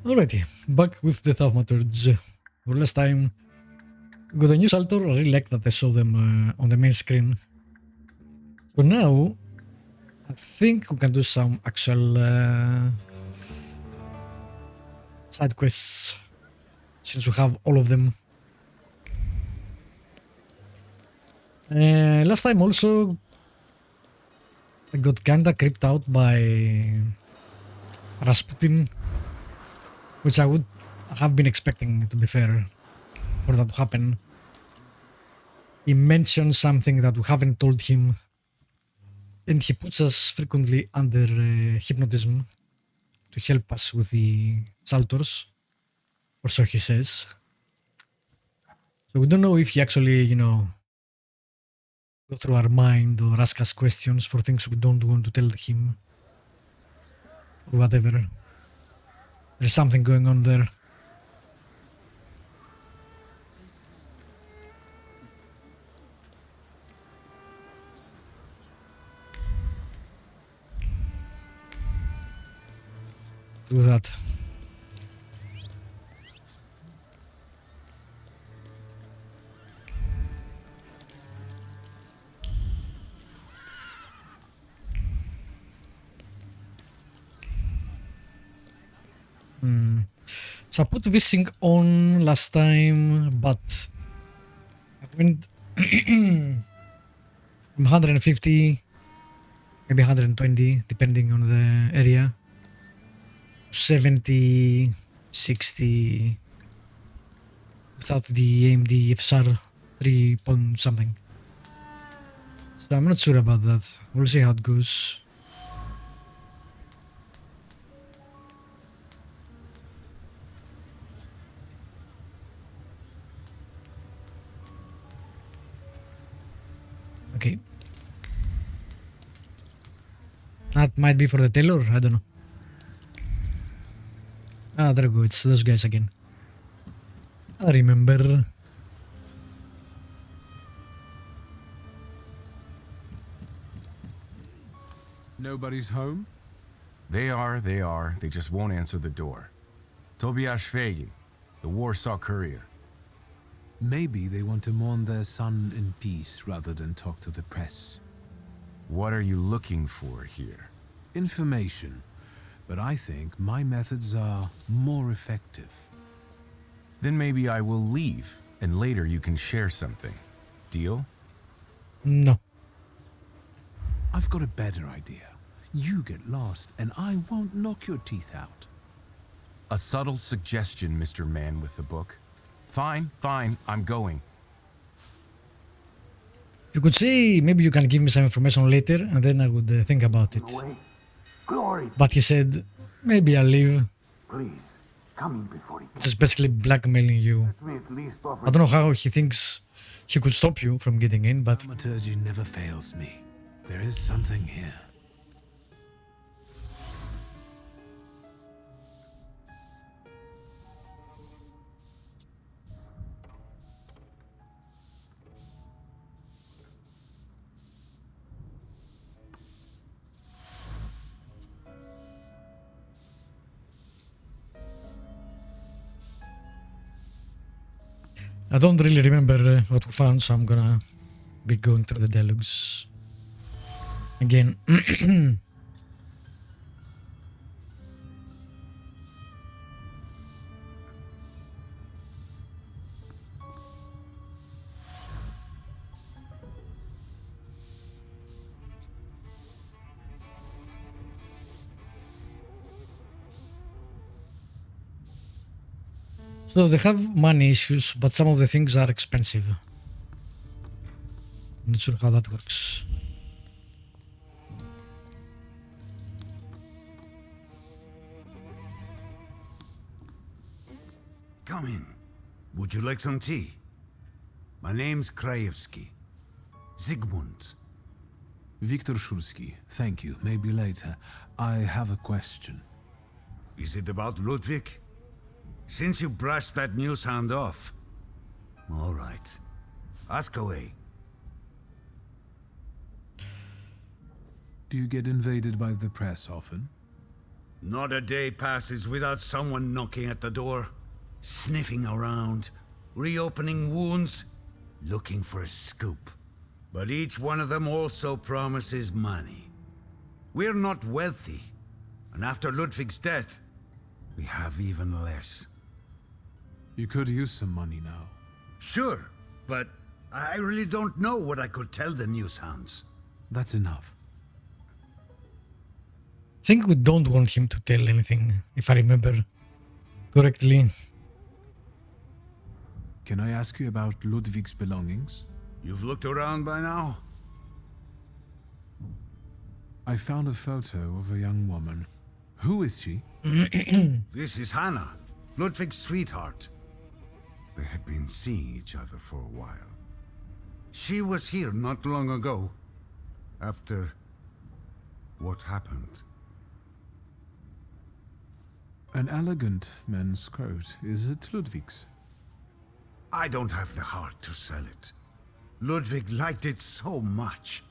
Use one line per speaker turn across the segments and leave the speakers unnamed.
Alrighty, back with the Thaumaturge. For last time, we got a new saltor. I really like that I saw them on the main screen. So now, I think we can do some actual side quests, since we have all of them. Last time also, I got kinda creeped out by Rasputin, which I would have been expecting, to be fair, for that to happen. He mentioned something that we haven't told him, and he puts us frequently under hypnotism to help us with the salutors, or so he says. So we don't know if he actually, go through our mind or ask us questions for things we don't want to tell him, or whatever. There's something going on there. Do that. So I put this thing on last time, but I went from 150, maybe 120, depending on the area, 70, 60, without the AMD FSR 3 point something. So I'm not sure about that. We'll see how it goes. Okay. That might be for the tailor, I don't know. Ah, there we go, it's those guys again. I remember.
Nobody's home?
They are. They just won't answer the door. Tobias Fagin, the Warsaw courier.
Maybe they want to mourn their son in peace rather than talk to the press.
What are you looking for here?
Information. But I think my methods are more effective.
Then maybe I will leave, and later you can share something. Deal?
No.
I've got a better idea. You get lost, and I won't knock your teeth out.
A subtle suggestion, Mr. Man with the book. Fine, I'm going.
You could say maybe you can give me some information later, and then I would think about it. But he said, maybe I'll leave.
Please, come in before he
Which is basically blackmailing you. I don't know how he thinks he could stop you from getting in, but...
Thaumaturgy never fails me. There is something here.
I don't really remember what we found, so I'm gonna be going through the dialogues again. So they have money issues, but some of the things are expensive. I'm not sure how that works.
Come in. Would you like some tea? My name's Krajewski. Zygmunt.
Wiktor Szulski, thank you. Maybe later. I have a question.
Is it about Ludwig? Since you brushed that news hound off. All right. Ask away.
Do you get invaded by the press often?
Not a day passes without someone knocking at the door, sniffing around, reopening wounds, looking for a scoop. But each one of them also promises money. We're not wealthy, and after Ludwig's death, we have even less.
You could use some money now.
Sure, but I really don't know what I could tell the news hounds.
That's enough.
I think we don't want him to tell anything, if I remember correctly.
Can I ask you about Ludwig's belongings?
You've looked around by now?
I found a photo of a young woman. Who is she?
This is Hannah, Ludwig's sweetheart. They had been seeing each other for a while. She was here not long ago, after what happened.
An elegant men's coat. Is it Ludwig's?
I don't have the heart to sell it. Ludwig liked it so much.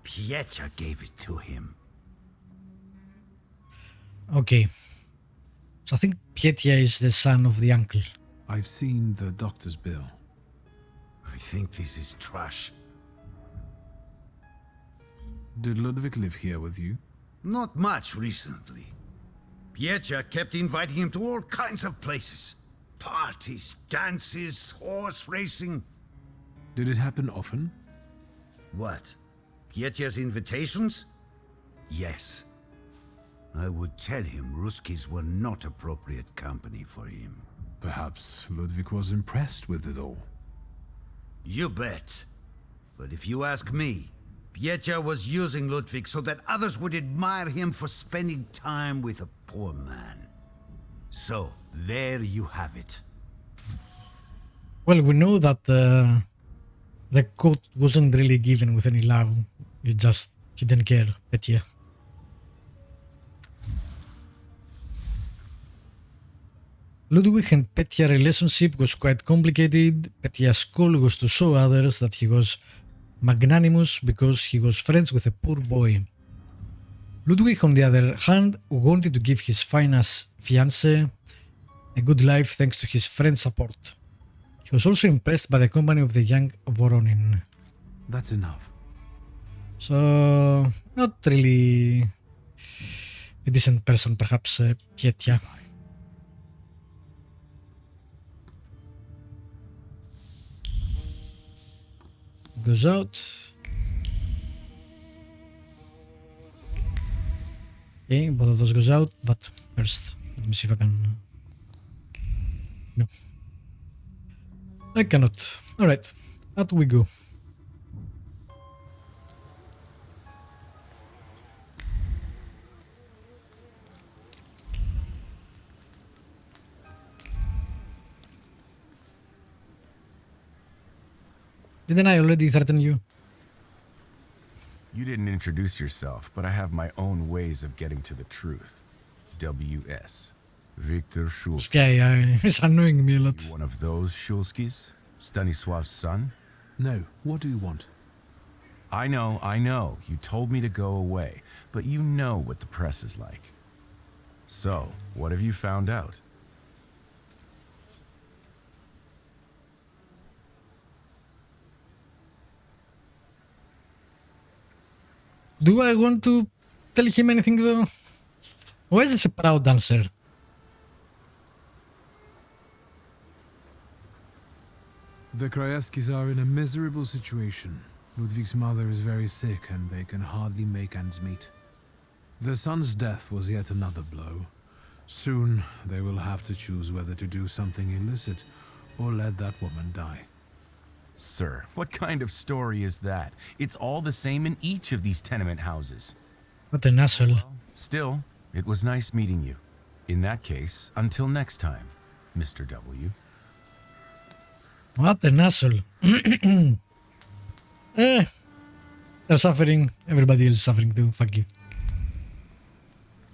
Pietra gave it to him.
Okay. So I think Pietra is the son of the uncle.
I've seen the doctor's bill.
I think this is trash.
Did Ludwig live here with you?
Not much recently. Pietra kept inviting him to all kinds of places. Parties, dances, horse racing.
Did it happen often?
What? Pietra's invitations? Yes. I would tell him Ruskies were not appropriate company for him.
Perhaps Ludwig was impressed with it all.
You bet. But if you ask me, Pietra was using Ludwig so that others would admire him for spending time with a poor man. So, there you have it.
Well, we know that the coat wasn't really given with any love. He didn't care, Petya. Ludwig and Petya's relationship was quite complicated. Petya's goal was to show others that he was magnanimous because he was friends with a poor boy. Ludwig, on the other hand, wanted to give his finest fiancée a good life thanks to his friend's support. He was also impressed by the company of the young Voronin.
That's enough.
So, not really a decent person, perhaps, Pietra. Goes out. Okay, both of those goes out, but first, let me see if I can... No. I cannot. Alright, out we go. Didn't I already threaten you?
You didn't introduce yourself, but I have my own ways of getting to the truth. W.S. Wiktor
This
Szulski.
guy is annoying me a lot.
You one of those Szulskis? Stanisław's son?
No. What do you want?
I know. You told me to go away, but you know what the press is like. So, what have you found out?
Do I want to tell him anything though? Why is this a proud answer?
The Krajewskis are in a miserable situation. Ludwig's mother is very sick and they can hardly make ends meet. The son's death was yet another blow. Soon they will have to choose whether to do something illicit or let that woman die.
Sir, what kind of story is that? It's all the same in each of these tenement houses.
What an asshole.
Still, it was nice meeting you. In that case, until next time, Mr. W.
What an asshole. They're suffering. Everybody else is suffering too. Fuck you.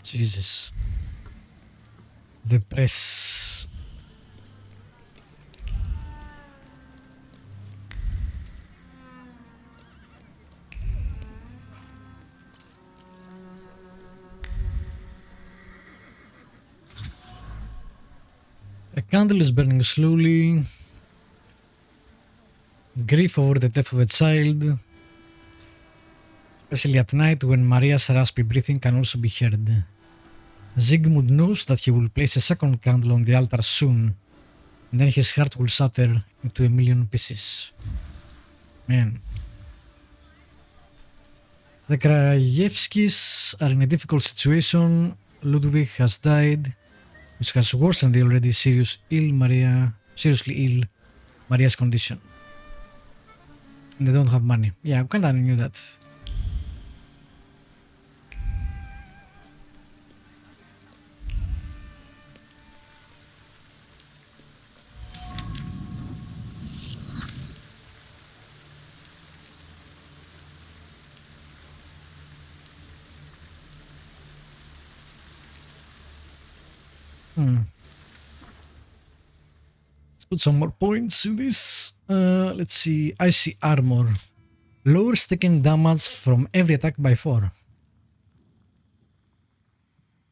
Jesus. The press. A candle is burning slowly. Grief over the death of a child, especially at night when Maria's raspy breathing can also be heard. Zygmunt knows that he will place a second candle on the altar soon, and then his heart will shatter into a million pieces. Man. The Krajewskis are in a difficult situation. Ludwig has died, which has worsened the already seriously ill Maria's condition. And they don't have money. Yeah, I kinda knew that. Let's put some more points in this. Let's see. Icy armor. Lower sticking damage from every attack by 4.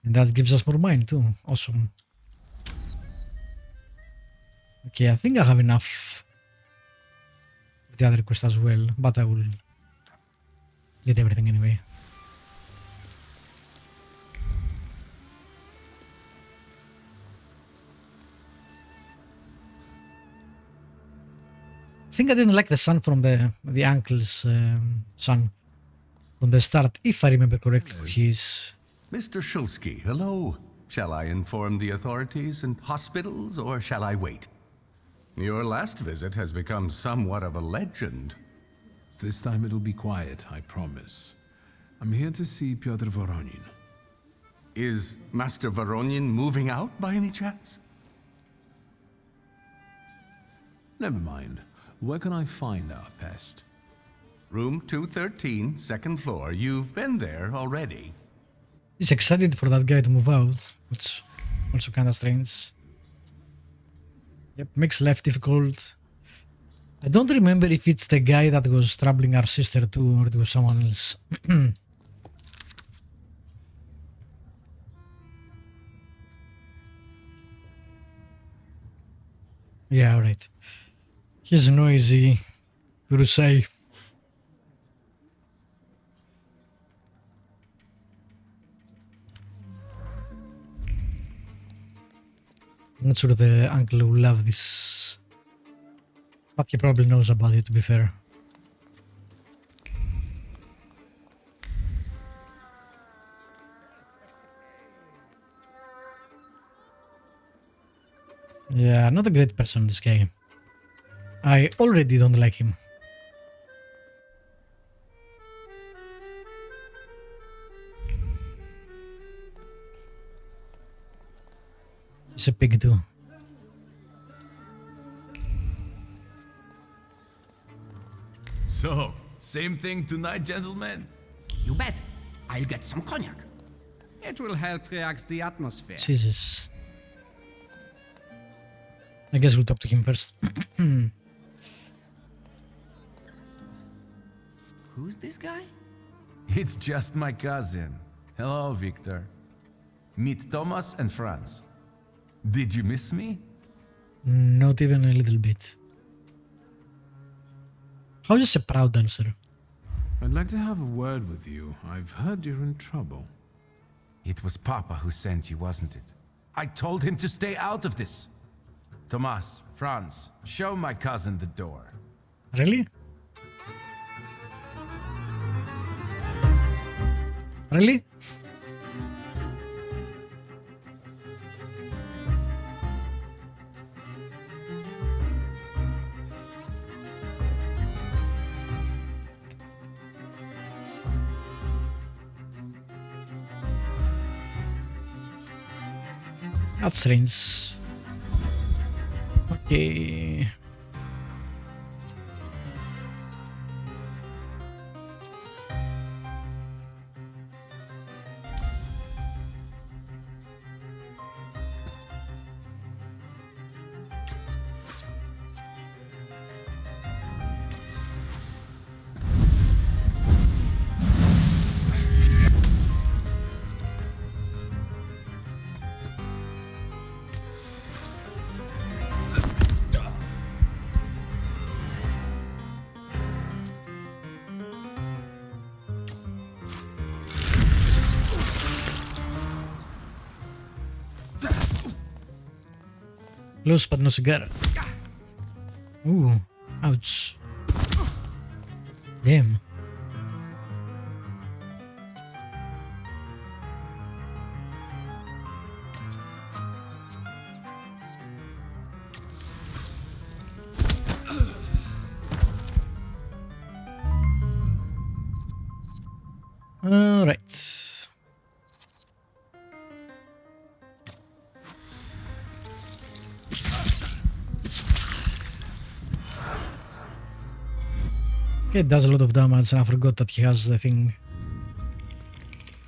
And that gives us more mine too. Awesome. Okay, I think I have enough with the other quest as well, but I will get everything anyway. I think I didn't like the son from the uncle's son from the start, if I remember correctly who he is.
Mr. Szulski, hello. Shall I inform the authorities and hospitals, or shall I wait? Your last visit has become somewhat of a legend.
This time it'll be quiet, I promise. I'm here to see Pyotr Voronin.
Is Master Voronin moving out by any chance?
Never mind. Where can I find our pest?
Room 213, second floor. You've been there already.
He's excited for that guy to move out, which also kinda strange. Yep, makes life difficult. I don't remember if it's the guy that was troubling our sister too, or it was someone else. Yeah, alright. He's noisy, to say. I'm not sure the uncle will love this, but he probably knows about it, to be fair. Yeah, not a great person, this guy. I already don't like him. He's a pig too.
So, same thing tonight, gentlemen?
You bet. I'll get some cognac. It will help relax the atmosphere.
Jesus. I guess we'll talk to him first.
Who's this guy?
It's just my cousin. Hello, Wiktor. Meet Thomas and Franz. Did you miss me?
Not even a little bit. How is a proud dancer?
I'd like to have a word with you. I've heard you're in trouble.
It was Papa who sent you, wasn't it? I told him to stay out of this. Thomas, Franz, show my cousin the door.
Really? Really? That's strange. Okay. Close but no cigar. Ooh, ouch. Damn. Alright. Okay, it does a lot of damage and I forgot that he has the thing.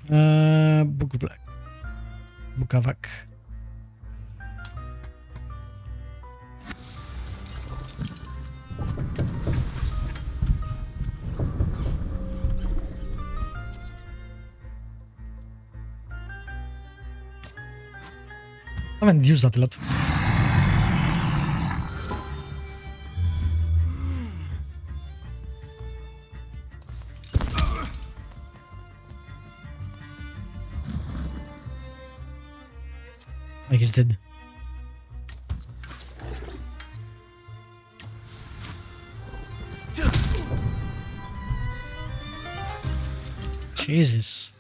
Book of Black. Bukavak. I haven't used that a lot. Like he's dead. Jesus.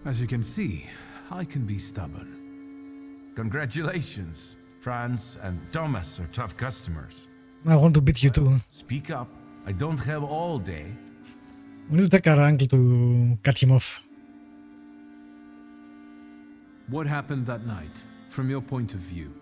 As you can see, I can be stubborn.
Congratulations. Franz and Thomas are tough customers.
I want to beat you too.
Speak up. I don't have all day.
We need to take our angle to cut him off.
What happened that night, from your point of view?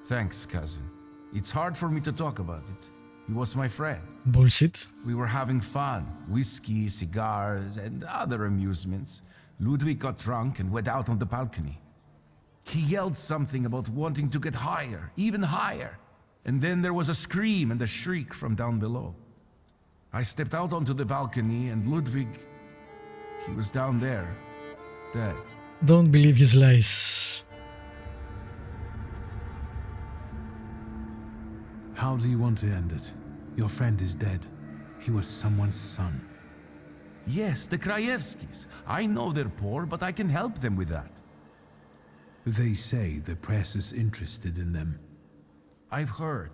Thanks, cousin. It's hard for me to talk about it. He was my friend.
Bullshit.
We were having fun. Whiskey, cigars, and other amusements. Ludwig got drunk and went out on the balcony. He yelled something about wanting to get higher, even higher. And then there was a scream and a shriek from down below. I stepped out onto the balcony and Ludwig, he was down there, dead.
Don't believe his lies.
How do you want to end it? Your friend is dead. He was someone's son.
Yes, the Krajewskis. I know they're poor, but I can help them with that.
They say the press is interested in them.
I've heard.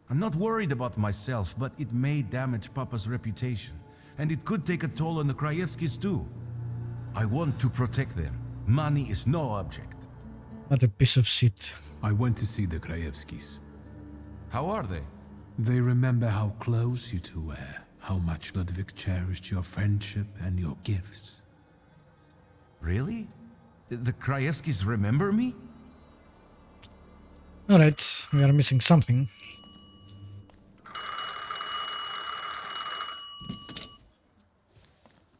I'm not worried about myself, but it may damage Papa's reputation. And it could take a toll on the Krajewskis too. I want to protect them. Money is no object.
What a piece of shit.
I went to see the Krajewskis.
How are they?
They remember how close you two were, how much Ludwig cherished your friendship and your gifts.
Really? The Krajewskis remember me?
Alright, we are missing something.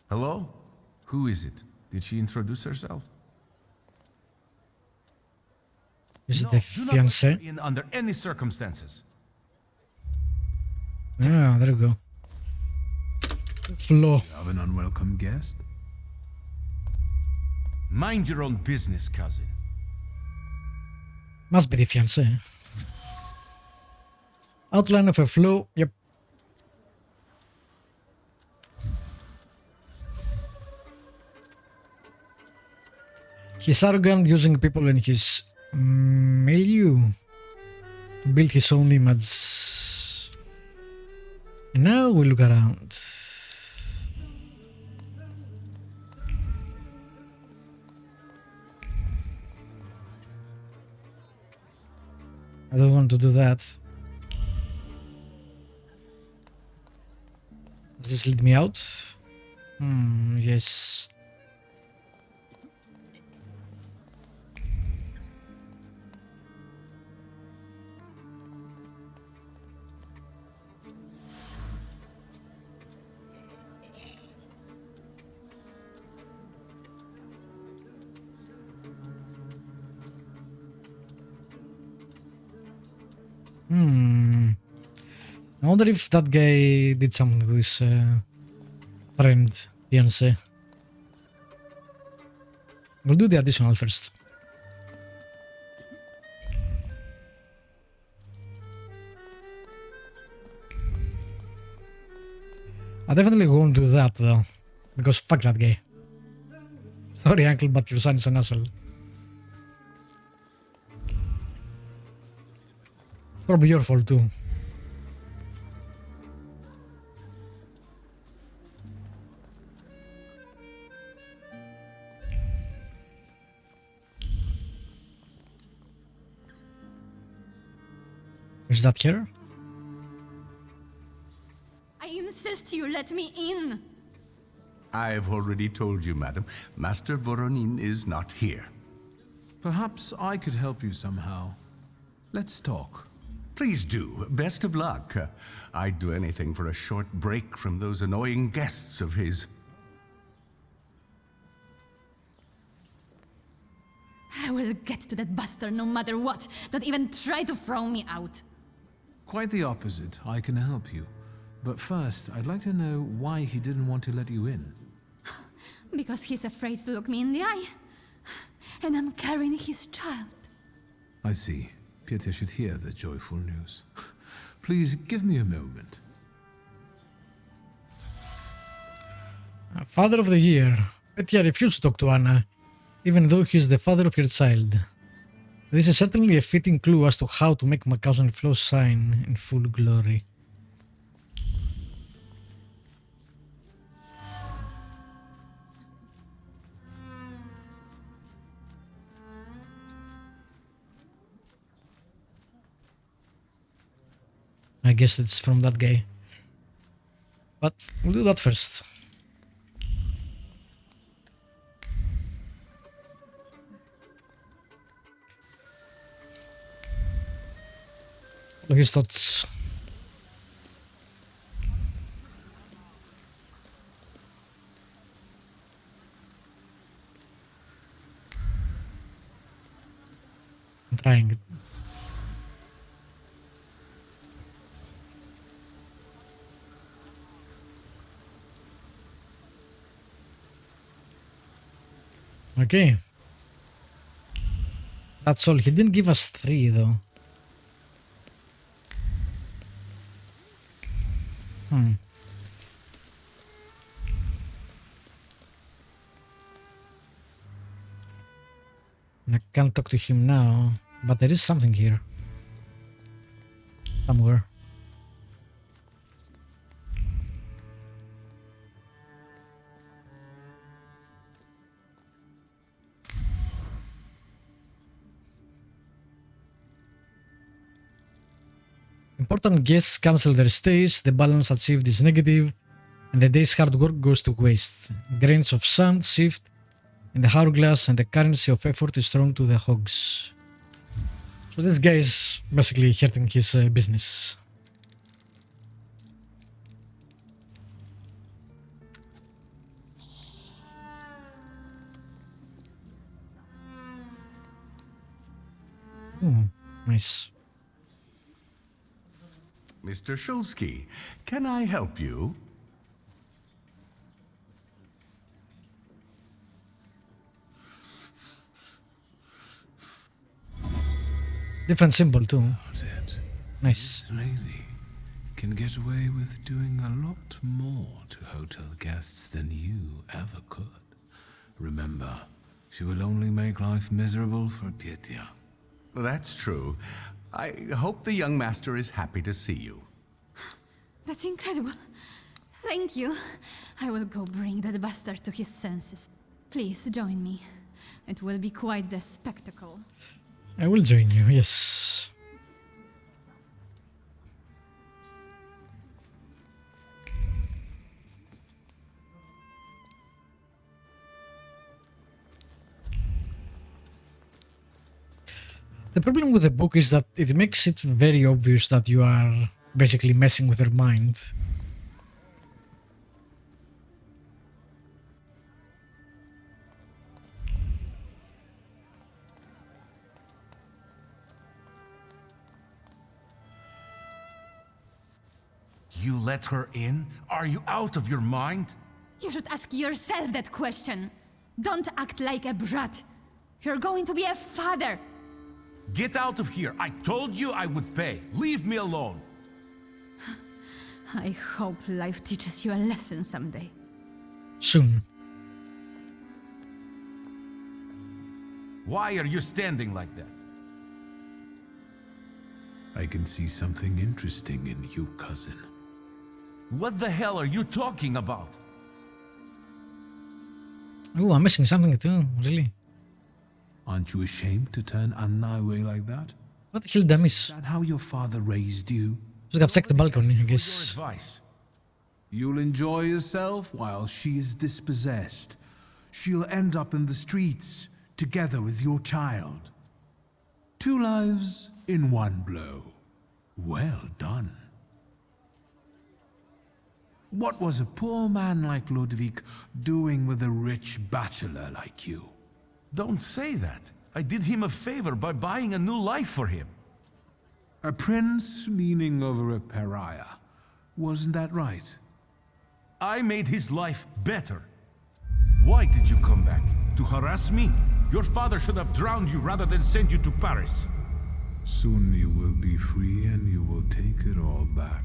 Hello? Who is it? Did she introduce herself?
Is it
No,
the
do not let
fiancé?
her in under any circumstances.
Ah, there we go. Flo.
Of an unwelcome guest?
Mind your own business, cousin.
Must be the fiancé. Outline of a Flo. Yep. He's arrogant, using people in his milieu to build his own image. And now we look around. I don't want to do that. Does this lead me out? Yes. I wonder if that guy did something with his friend, fiancé. We'll do the additional first. I definitely won't do that though, because fuck that guy. Sorry, uncle, but your son is an asshole. It's probably your fault too. Is that here?
I insist you let me in.
I've already told you, madam. Master Voronin is not here.
Perhaps I could help you somehow. Let's talk.
Please do. Best of luck. I'd do anything for a short break from those annoying guests of his.
I will get to that bastard no matter what. Don't even try to throw me out.
Quite the opposite. I can help you. But first, I'd like to know why he didn't want to let you in.
Because he's afraid to look me in the eye. And I'm carrying his child.
I see. Peter should hear the joyful news. Please give me a moment.
Father of the Year. Petya refused to talk to Anna, even though he is the father of her child. This is certainly a fitting clue as to how to make Macausen Flow shine in full glory. I guess it's from that guy. But we'll do that first. Follow his thoughts. I'm trying it. Okay. That's all. He didn't give us 3 though. I can't talk to him now, but there is something here. Somewhere. Important guests cancel their stays, the balance achieved is negative, and the day's hard work goes to waste. Grains of sand shift in the hourglass, and the currency of effort is thrown to the hogs. So this guy is basically hurting his business. Nice.
Mr. Szulski, can I help you?
Different symbol too.
It.
Nice.
This lady can get away with doing a lot more to hotel guests than you ever could. Remember, she will only make life miserable for Petya.
That's true. I hope the young master is happy to see you.
That's incredible. Thank you. I will go bring that bastard to his senses. Please join me. It will be quite the spectacle.
I will join you, yes. The problem with the book is that it makes it very obvious that you are basically messing with their mind.
You let her in? Are you out of your mind?
You should ask yourself that question. Don't act like a brat. You're going to be a father.
Get out of here. I told you I would pay. Leave me alone.
I hope life teaches you a lesson someday.
Soon.
Why are you standing like that?
I can see something interesting in you, cousin.
What the hell are you talking about?
Oh, I'm missing something too, really.
Aren't you ashamed to turn Anna away like that?
What the hell did I miss?
Is that how your father raised you?
Should have checked the balcony, I
Your
guess.
advice.
You'll enjoy yourself while she's dispossessed. She'll end up in the streets, together with your child. 2 lives in 1 blow. Well done. What was a poor man like Ludwig doing with a rich bachelor like you?
Don't say that. I did him a favor by buying a new life for him.
A prince leaning over a pariah. Wasn't that right?
I made his life better. Why did you come back? To harass me? Your father should have drowned you rather than send you to Paris.
Soon you will be free and you will take it all back.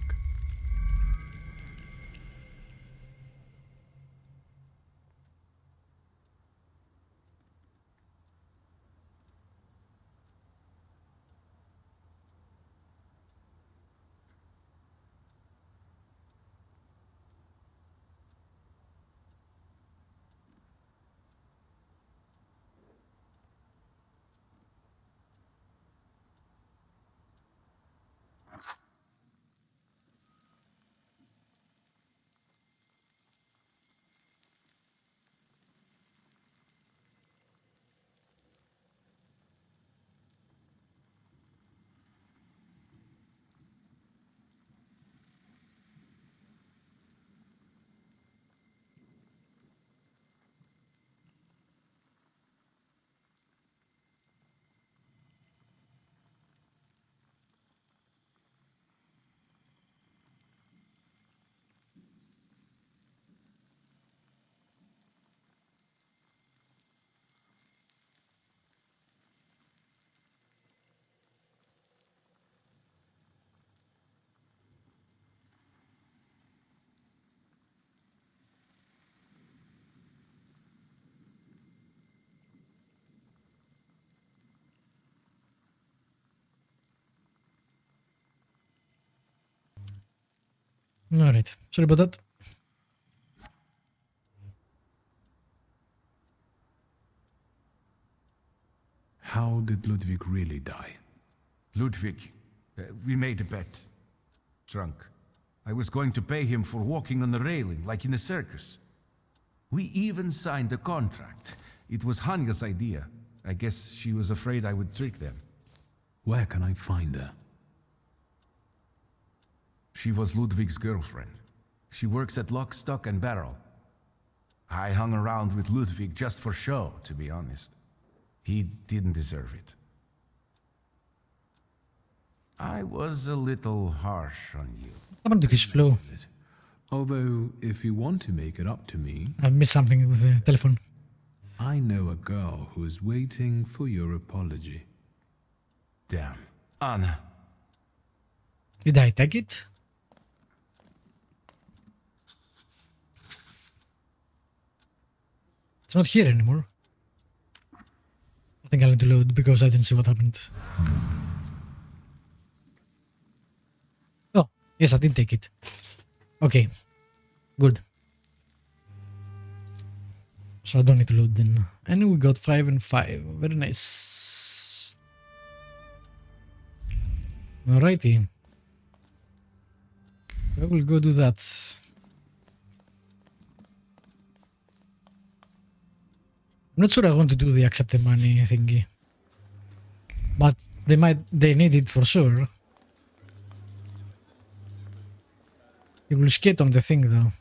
Alright, sorry about that.
How did Ludwig really die?
Ludwig, we made a bet. Drunk. I was going to pay him for walking on the railing, like in a circus. We even signed a contract. It was Hanya's idea. I guess she was afraid I would trick them.
Where can I find her?
She was Ludwig's girlfriend. She works at Lock, Stock and Barrel. I hung around with Ludwig just for show, to be honest. He didn't deserve it. I was a little harsh on you.
What happened to his flow?
Although, if you want to make it up to me,
I missed something with the telephone.
I know a girl who is waiting for your apology.
Damn. Anna.
Did I take it? It's not here anymore. I think I'll need to load because I didn't see what happened. Oh, yes, I did take it. Okay, good. So I don't need to load then. And we got 5 and 5. Very nice. Alrighty. I will go do that. I'm not sure I want to do the accept the money thingy. But they need it for sure. You will skate on the thing though.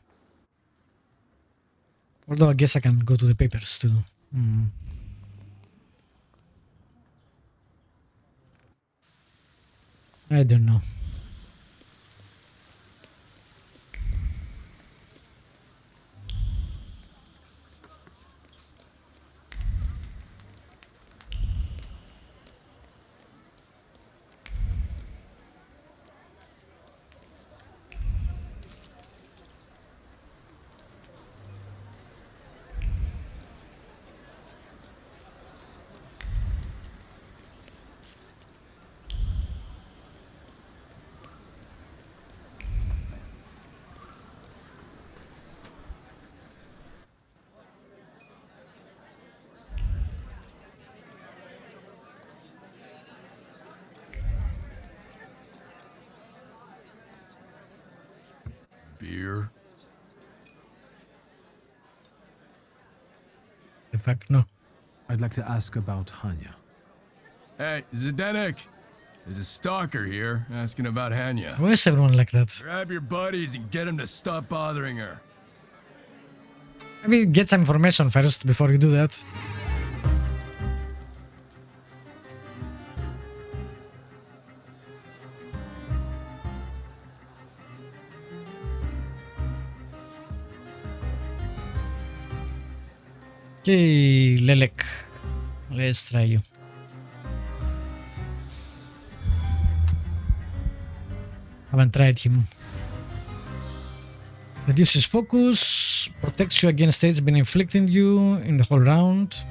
Although I guess I can go to the papers too. I don't know.
beer?
In fact, no.
I'd like to ask about Hanya.
Hey, Zdenek! There's a stalker here asking about Hanya.
Why is everyone like that?
Grab your buddies and get them to stop bothering her.
Maybe get some information first before you do that. Okay, Lelek. Let's try you. Haven't tried him. Reduces focus, protects you against states been inflicting you in the whole round.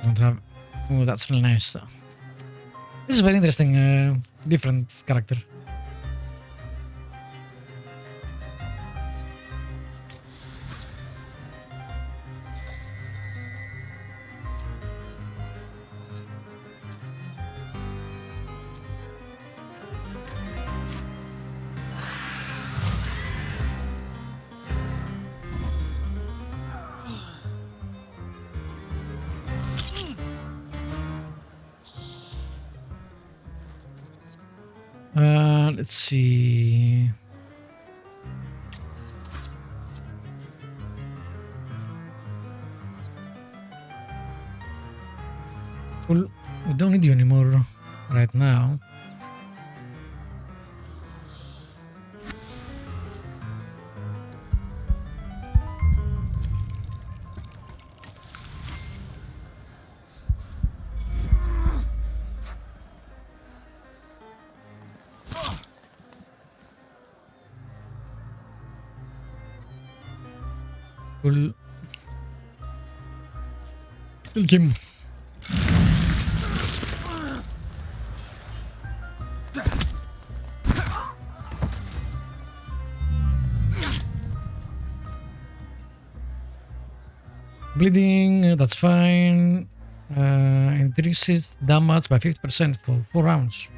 Don't have. Oh, that's really nice though. This is very interesting, different character. Let's see. Well, we don't need you anymore right now. Cool. Kill him. Bleeding, that's fine. Increases damage by 50% for 4 rounds.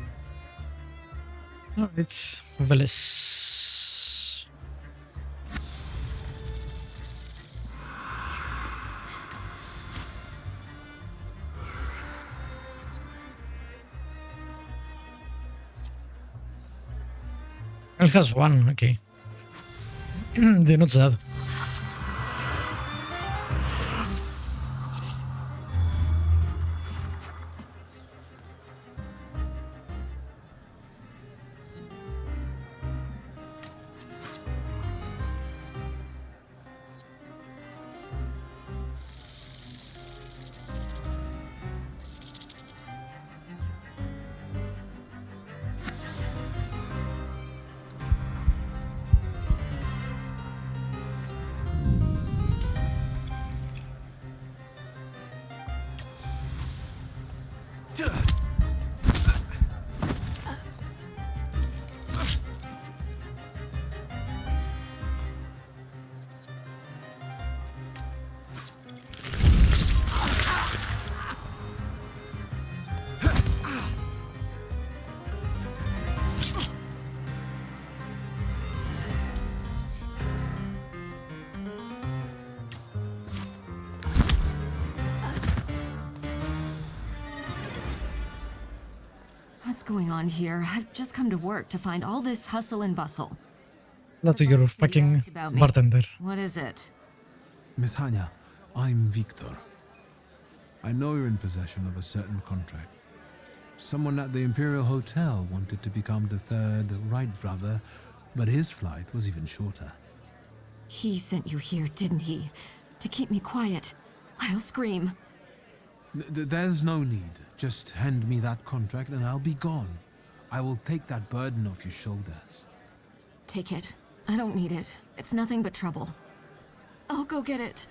Alright, Veles. It has 1, okay. They not that.
What's going on here? I've just come to work to find all this hustle and bustle.
That's your fucking
About me.
bartender.
What is it?
Miss Hanya, I'm Wiktor. I know you're in possession of a certain contract. Someone at the Imperial Hotel wanted to become the third Wright brother, but his flight was even shorter.
He sent you here, didn't he? To keep me quiet. I'll scream.
There's no need. Just hand me that contract and I'll be gone. I will take that burden off your shoulders.
Take it. I don't need it. It's nothing but trouble. I'll go get it.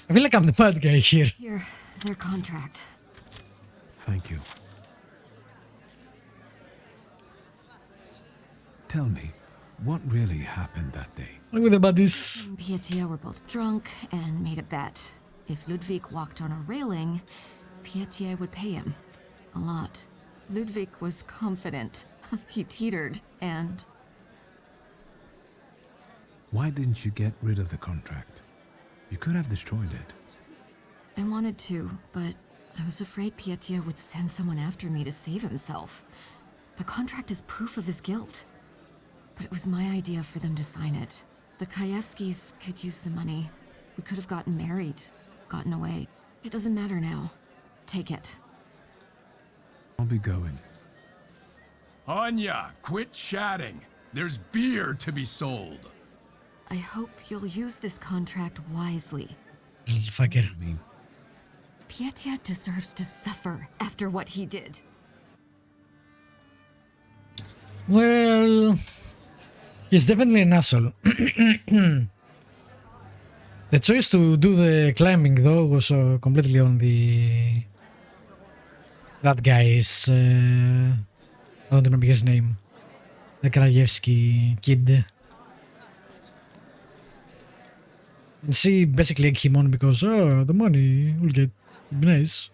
I feel like I'm the bad guy here.
Here, their contract.
Thank you. Tell me, what really happened that day?
Look with the buddies.
Pietia were both drunk and made a bet. If Ludwig walked on a railing, Pietia would pay him. A lot. Ludwig was confident. He teetered, and...
Why didn't you get rid of the contract? You could have destroyed it.
I wanted to, but I was afraid Pietia would send someone after me to save himself. The contract is proof of his guilt. But it was my idea for them to sign it. The Krajewskis could use the money. We could have gotten married, gotten away. It doesn't matter now. Take it.
I'll be going.
Anya, quit chatting. There's beer to be sold.
I hope you'll use this contract wisely.
Little fucker.
Pietia deserves to suffer after what he did.
Well, he's definitely an asshole. The choice to do the climbing, though, was completely on the... that guy's... I don't remember his name. The Krajewski kid. And she basically egged him on because, oh, the money will get... it'll be nice.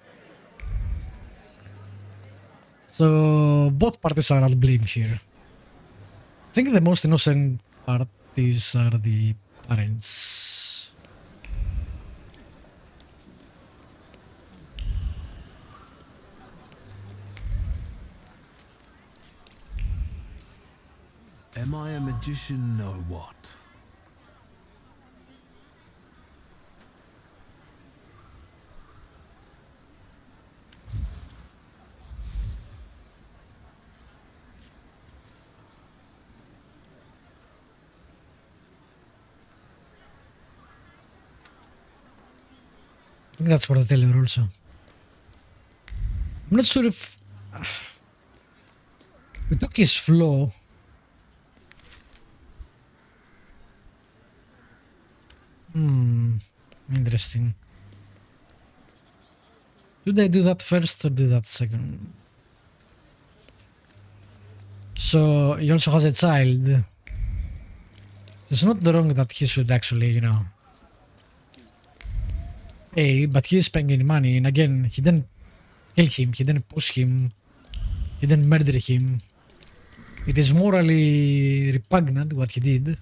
So, both parties are at blame here. I think the most innocent parties are the parents.
Am I a magician or what?
I think that's for the teller also. I'm not sure if... we took his flow. Interesting. Should I do that first or do that second? So, he also has a child. It's not wrong that he should actually, you know, pay, but he's spending money, and again, he didn't kill him, he didn't push him, he didn't murder him. It is morally repugnant what he did,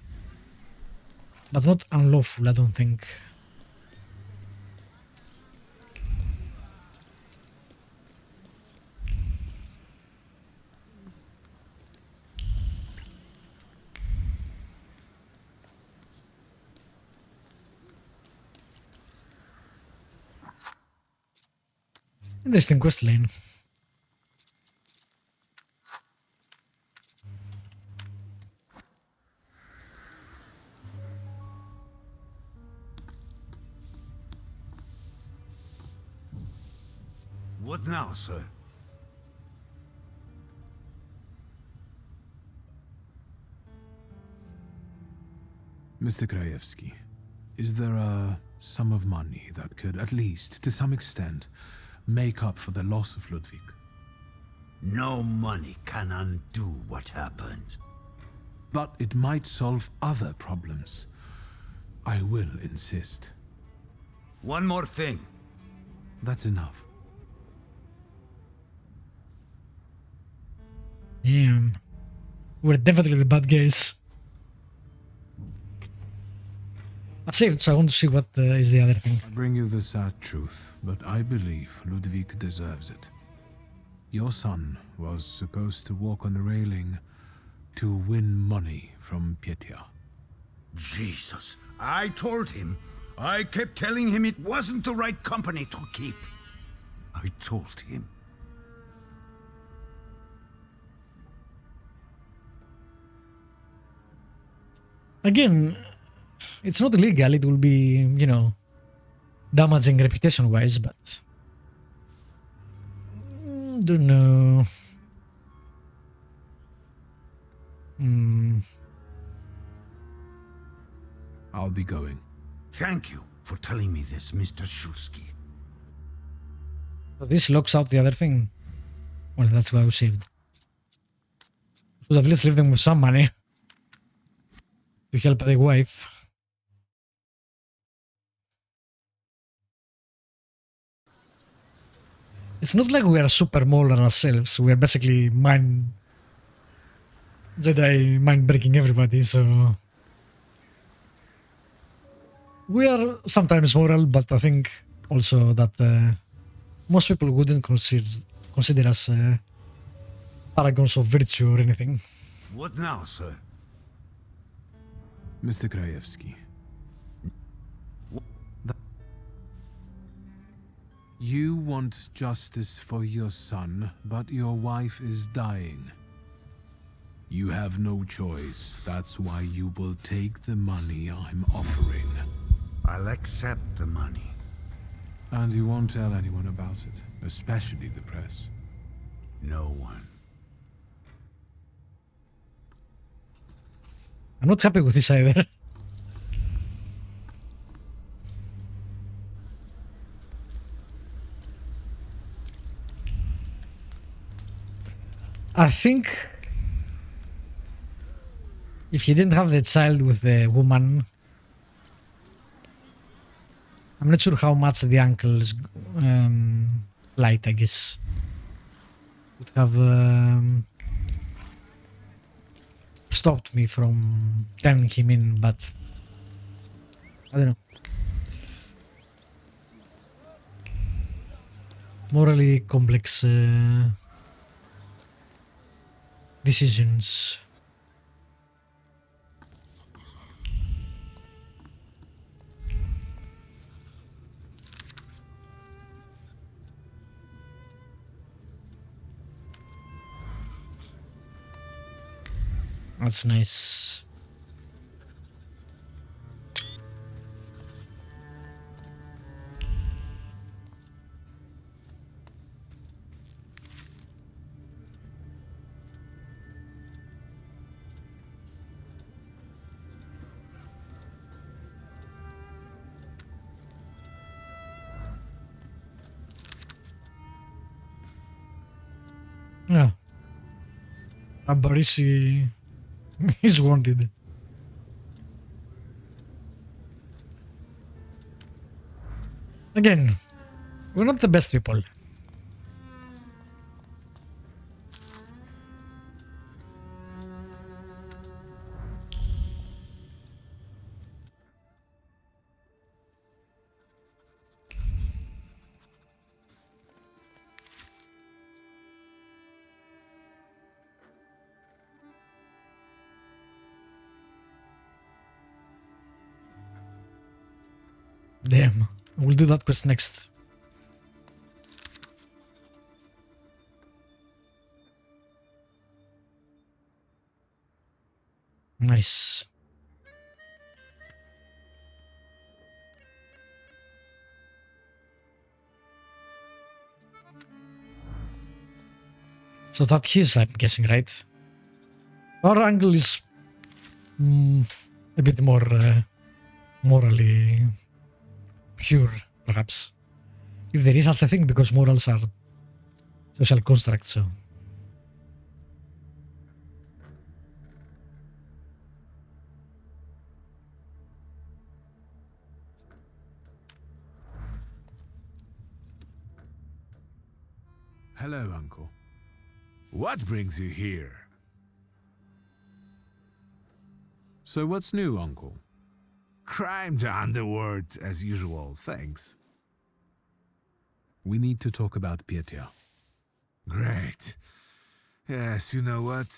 but not unlawful, I don't think. Interesting quest line.
What now, sir?
Mr. Krajewski, is there a sum of money that could, at least to some extent, make up for the loss of Ludwig?
No money can undo what happened.
But it might solve other problems. I will insist.
One more thing.
That's enough.
Damn. We're definitely the bad guys. I saved, so I want to see what is the other thing.
I bring you the sad truth, but I believe Ludwig deserves it. Your son was supposed to walk on the railing to win money from Pietia.
Jesus, I told him. I kept telling him it wasn't the right company to keep. I told him.
Again, it's not illegal, it will be, you know, damaging reputation-wise, but... don't know.
I'll be going.
Thank you for telling me this, Mr. Szulski.
So this locks out the other thing. Well, that's why I was saved. Should at least leave them with some money. To help the wife. It's not like we are super moral ourselves. We are basically Jedi mind breaking everybody, so we are sometimes moral, but I think also that most people wouldn't consider us paragons of virtue or anything.
What now, sir?
Mr. Krajewski. You want justice for your son, but your wife is dying. You have no choice. That's why you will take the money I'm offering.
I'll accept the money.
And you won't tell anyone about it, especially the press.
No one.
I'm not happy with this either. I think if he didn't have the child with the woman, I'm not sure how much the uncle's light, I guess, would have stopped me from turning him in, but I don't know. Morally complex decisions. That's nice. Yeah. Abarisi is wanted. Again, we're not the best people. Damn, we'll do that quest next. Nice. So that his, I'm guessing, right? Our angle is a bit more morally pure, perhaps. If there is such a thing, because morals are social constructs, so.
Hello, Uncle.
What brings you here?
So what's new, Uncle?
Crime to underworld as usual, thanks.
We need to talk about Petya.
Great. Yes, you know what?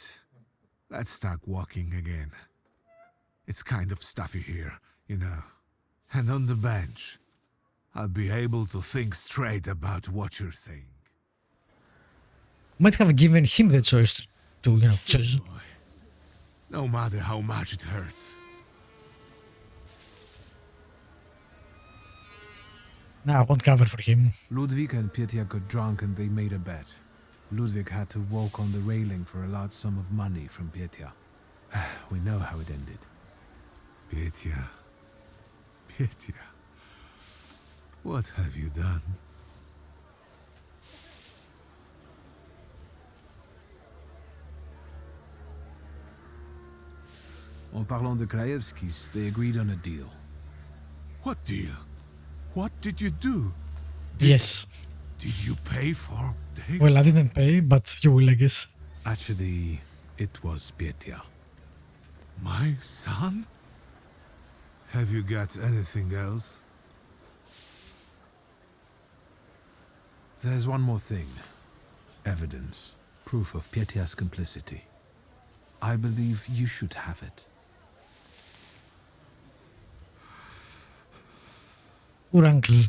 Let's start walking again. It's kind of stuffy here, you know. And on the bench, I'll be able to think straight about what you're saying.
Might have given him the choice to you know, choose.
Boy. No matter how much it hurts.
Nah, I won't cover for him.
Ludwig and Petya got drunk and they made a bet. Ludwig had to walk on the railing for a large sum of money from Petya. We know how it ended.
Petya. Petya. What have you done?
En parlant de Krajewskis, they agreed on a deal.
What deal? What did you do?
Yes.
Did you pay for the...
Well, I didn't pay, but you will, I guess.
Actually, it was Pietia. My son? Have you got anything else? There's one more thing. Evidence. Proof of Pietia's complicity. I believe you should have it.
Poor uncle.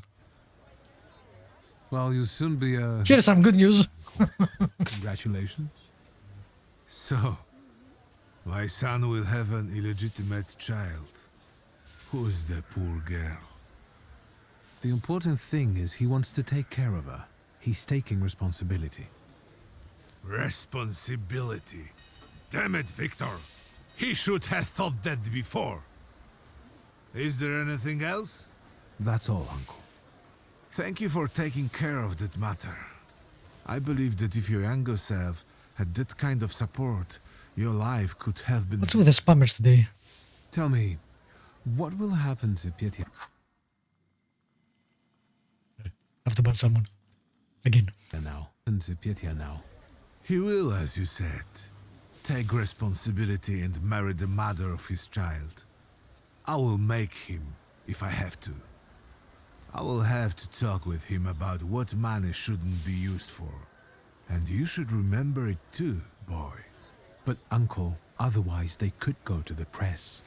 Well, you'll soon be a...
Here's some good news.
Congratulations. So, my son will have an illegitimate child. Who is the poor girl? The important thing is he wants to take care of her. He's taking responsibility. Responsibility? Damn it, Wiktor! He should have thought that before. Is there anything else? That's all, Uncle. Thank you for taking care of that matter. I believe that if your younger self had that kind of support, your life could have been...
What's with the spammers today?
Tell me, what will happen to Pietia?
Have to ban someone. Again.
Now. And to Pietia now. He will, as you said, take responsibility and marry the mother of his child. I will make him, if I have to. I will have to talk with him about what money shouldn't be used for. And you should remember it too, boy. But Uncle, otherwise they could go to the press.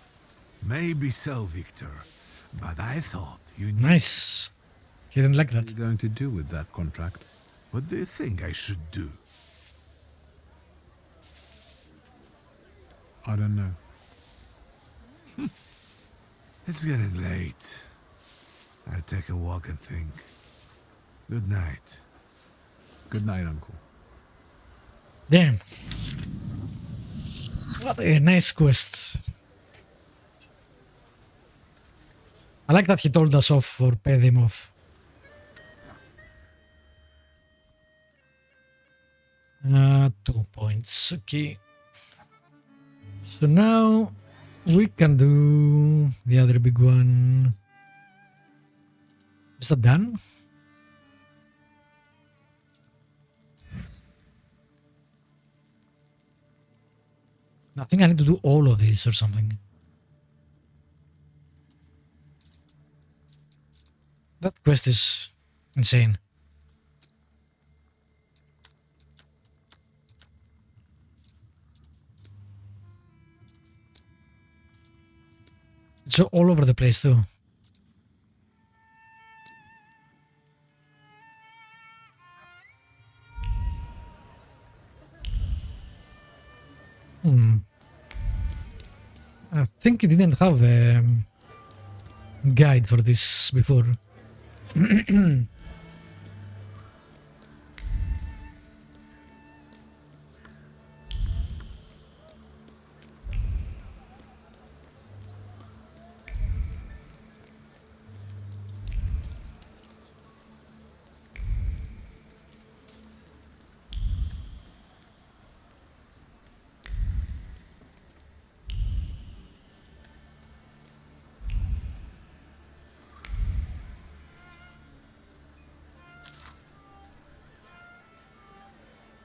Maybe so, Wiktor. But I thought you knew...
Nice. He didn't like
What are
that.
you going to do with that contract? What do you think I should do? I don't know. It's getting late. I'll take a walk and think. Good night. Good night, Uncle.
Damn. What a nice quest. I like that he told us off or paid him off. 2 points, okay. So now we can do the other big one. Is that done? I think I need to do all of these or something. That quest is insane. It's all over the place too. I think it didn't have a guide for this before.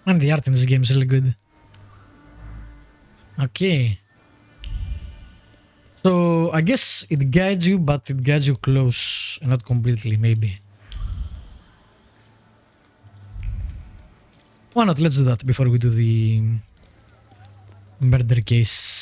And the art in this game is really good. Okay. So I guess it guides you, but it guides you close and not completely, maybe. Why not? Let's do that before we do the murder case.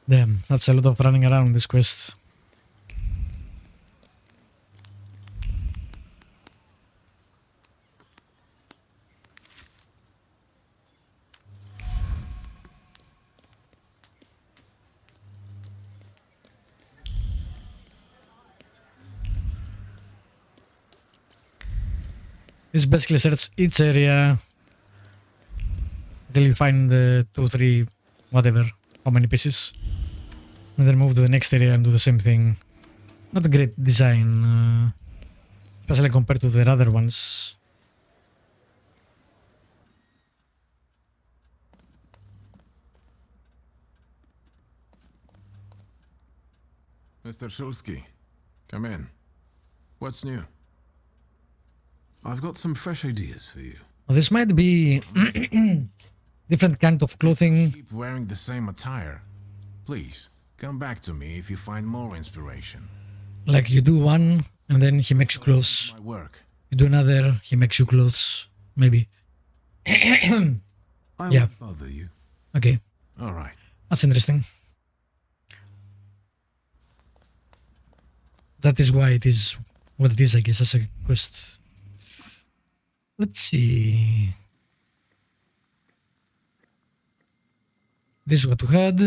Damn, that's a lot of running around this quest. It's basically search each area until you find the 2, 3, whatever, how many pieces. And then move to the next area and do the same thing. Not a great design, especially compared to the other ones.
Mr. Szulski, come in. What's new? I've got some fresh ideas for you.
Well, this might be different kind of clothing.
Keep wearing the same attire. Please, come back to me if you find more inspiration.
Like you do one and then he makes you clothes.
My work.
You do another, he makes you clothes. Maybe.
I
Yeah.
won't bother you.
Okay,
All right.
that's interesting. That is why it is what it is, I guess, as a quest. Let's see. This is what we had.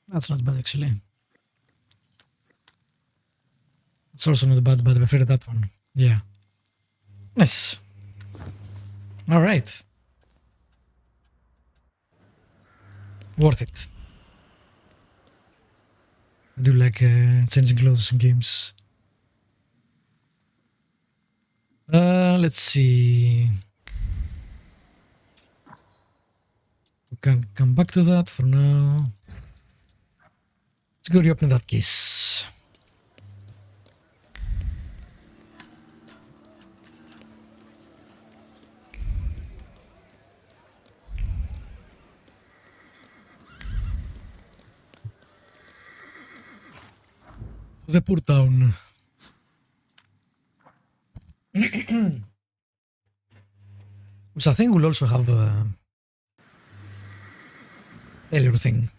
That's not bad, actually. It's also not bad, but I prefer that one. Yeah. Nice. All right. Worth it. I do like changing clothes in games. Let's see. We can come back to that for now. Let's go reopen that case. The poor town. Which I think will also have a failure thing.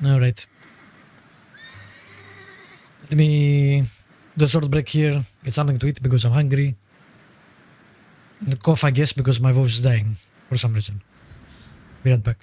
Alright. Let me do a short break here, get something to eat because I'm hungry. And cough, I guess, because my voice is dying for some reason. Be right back.